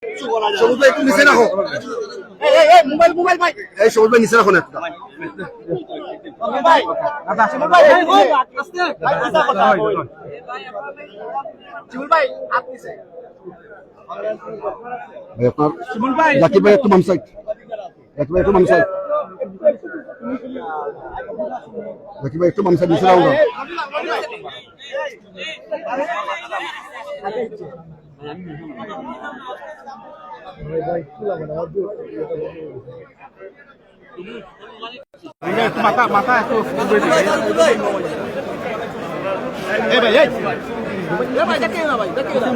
সবুজ ভাই একটু নিচে রাখো। মোবাইল মোবাইল ভাই, এই সবুজ ভাই নিচে রাখো না একটা। ভাই শিমুল ভাই শিমুল ভাই আপনি আপনার শিমুল ভাই জাকির ভাই একটু বাম সাইড, জাকির ভাই একটু বাম সাইড, জাকির ভাই একটু বাম সাইড নিচে রাখো। মাথা মাথা একটু এই ভাই এই ভাই দেখে না ভাই দেখে না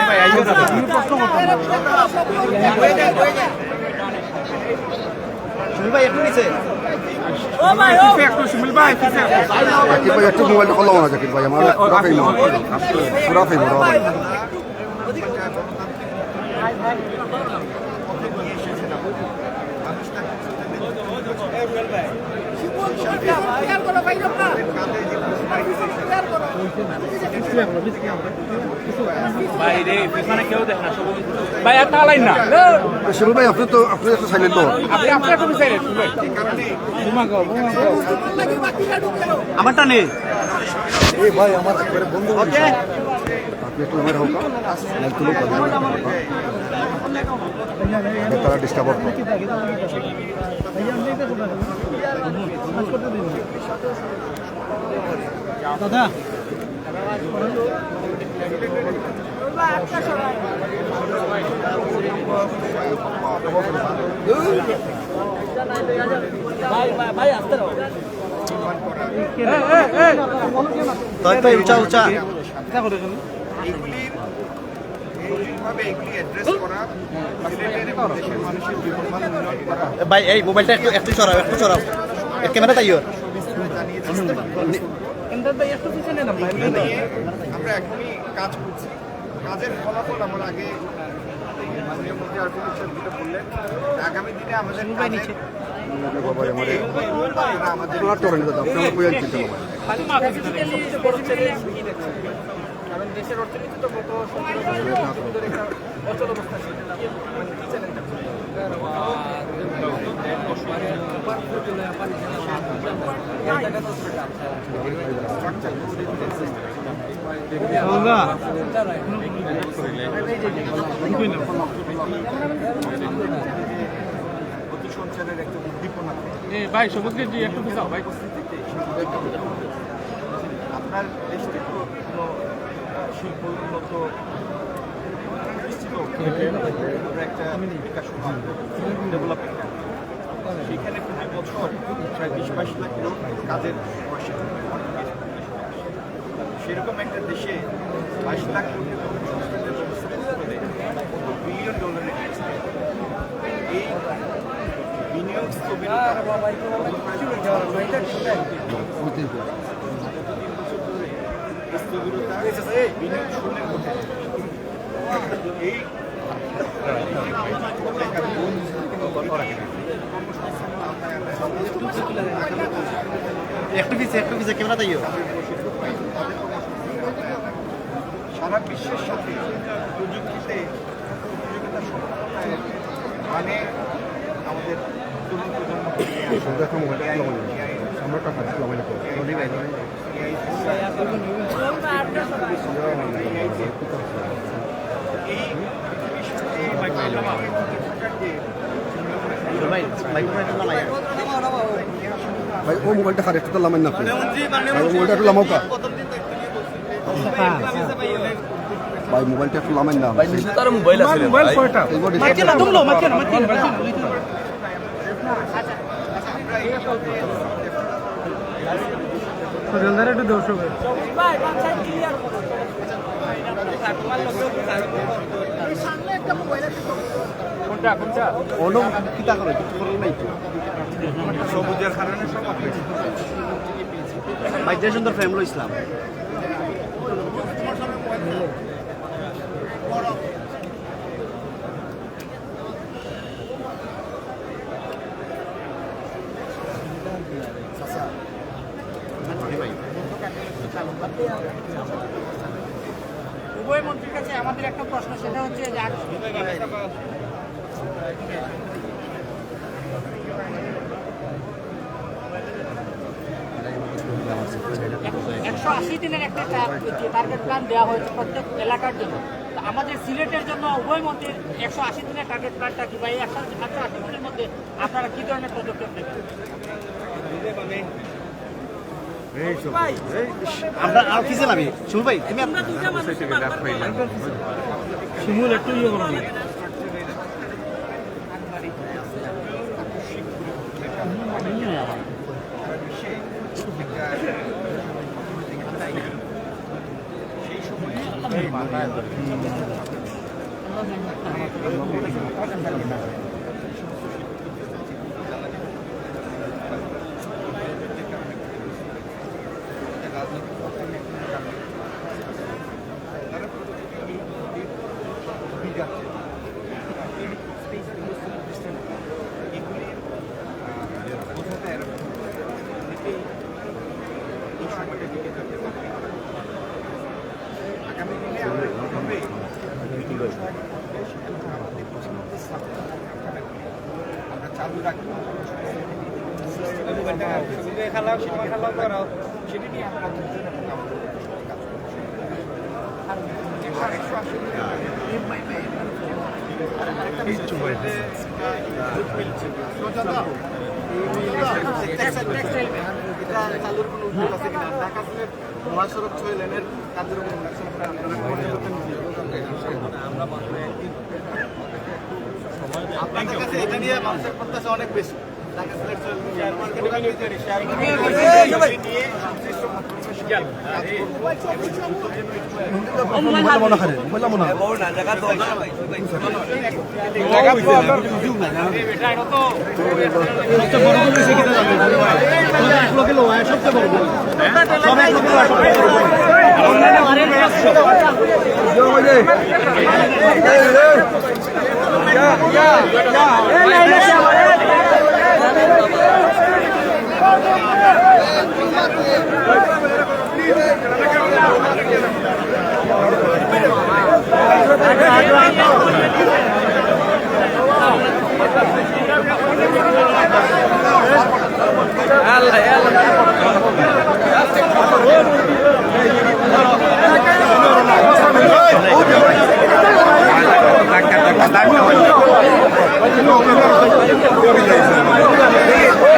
ভাই আইও না প্রশ্ন করতে ভাই একটু নিচে ও ভাই ও একটু শিমুল ভাই জাকির ভাই একটু মোবাইলটা খোলা না জাকির ভাই আমার পুরা ফেম ভাই বাইরে পিছনে কেউ দেখে না ভাই একটা লাইন না শিমুল ভাই আপনি তো আপনি একটা সাইলেন্ট তো আপনি একটু সাইলেন্ট আমারটা নেই এই ভাই আমার একবারে বন্ধ ওকে আপনি একটু আমার হোক না তুলো করে তারা ডিস্টার্ব করবে দাদা ভাই আসতে রো ভাই উঁচা উঁচা ভাই এই মোবাইলটা একটু একটু সরাও ক্যামেরা তাইও আমরা এখনই কাজ করছি, কাজের ফলাফল আমার আগে মাননীয় মন্ত্রী আরফিন বললেন আগামী দিনে আমাদের কারণ দেশের অর্থনীতি তো গত 17 ধরে একটা অচল অবস্থা ছিল। সঞ্চারের একটা উদ্দীপনা ভাই সমুদ্রের জি একটু পিছাও ভাই আপনার দেশটি তো শিল্প উন্নত একটা বিকাশ ডেভেলপমেন্ট সেখানে প্রতি বছর প্রায় 20-22 লাখ লোক কাজের বয়সে সেরকম একটা দেশে 22 লাখ লোকের কর্মসংস্থানের ব্যবস্থা করতে $1 বিলিয়ন এই বিনিয়োগ বিনিয়োগ শূন্যের মধ্যে এই একটু পিছে ক্যামেরা তাইও সারা বিশ্বের সাথে প্রযুক্তিতে প্রতিযোগিতা সক্ষমতায় মানে আমাদের তরুণ প্রজন্ম ভাই ও মোবাইলটা খারাপ একটু লামেন না মোবাইলটা একটু লামাও কা ভাই মোবাইলটা একটু লামেন না ভাই তার মোবাইল আছে মোবাইল কয়টা মাকে না তুমলো মাকে না তো জলদারে একটু দৌড়ো ভাই বাচ্চা ক্লিয়ার করো এই সামনে একটা মোবাইল আছে কোনটা ওনো কিটা করে কিছু করে নাই তো সবুজের কারণে সব ভাই যে সুন্দর ফ্যামিলি ইসলাম উভয় মন্ত্রীর কাছে আমাদের একটা প্রশ্ন, সেটা হচ্ছে যে 180 দিনের একটা টার্গেট প্ল্যান দেওয়া হয়েছে প্রত্যেক এলাকার জন্য। তো আমাদের সিলেটের জন্য উভয় মন্ত্রীর 180 দিনের টার্গেট প্ল্যানটা কি, বা এই 180 দিনের মধ্যে আপনারা কি ধরনের পদক্ষেপ নেবেন? আমরা আর কি জানাবি শুনুন ভাই তুমি শিমুল একটু ইয়ে করুন। আগামী দিনে আমরা কিভাবে আমরা চালু রাখবো সেটি নিয়ে আমরা চালুর কোনো উদ্যোগ আছে কিনা, ঢাকা সিলেট মহাসড়ক 6 লেনের কাজের উপর আপনাদের কাছে এটা নিয়ে মানুষের প্রত্যাশা অনেক বেশি। Dhaka Sylhet 6 Thank you.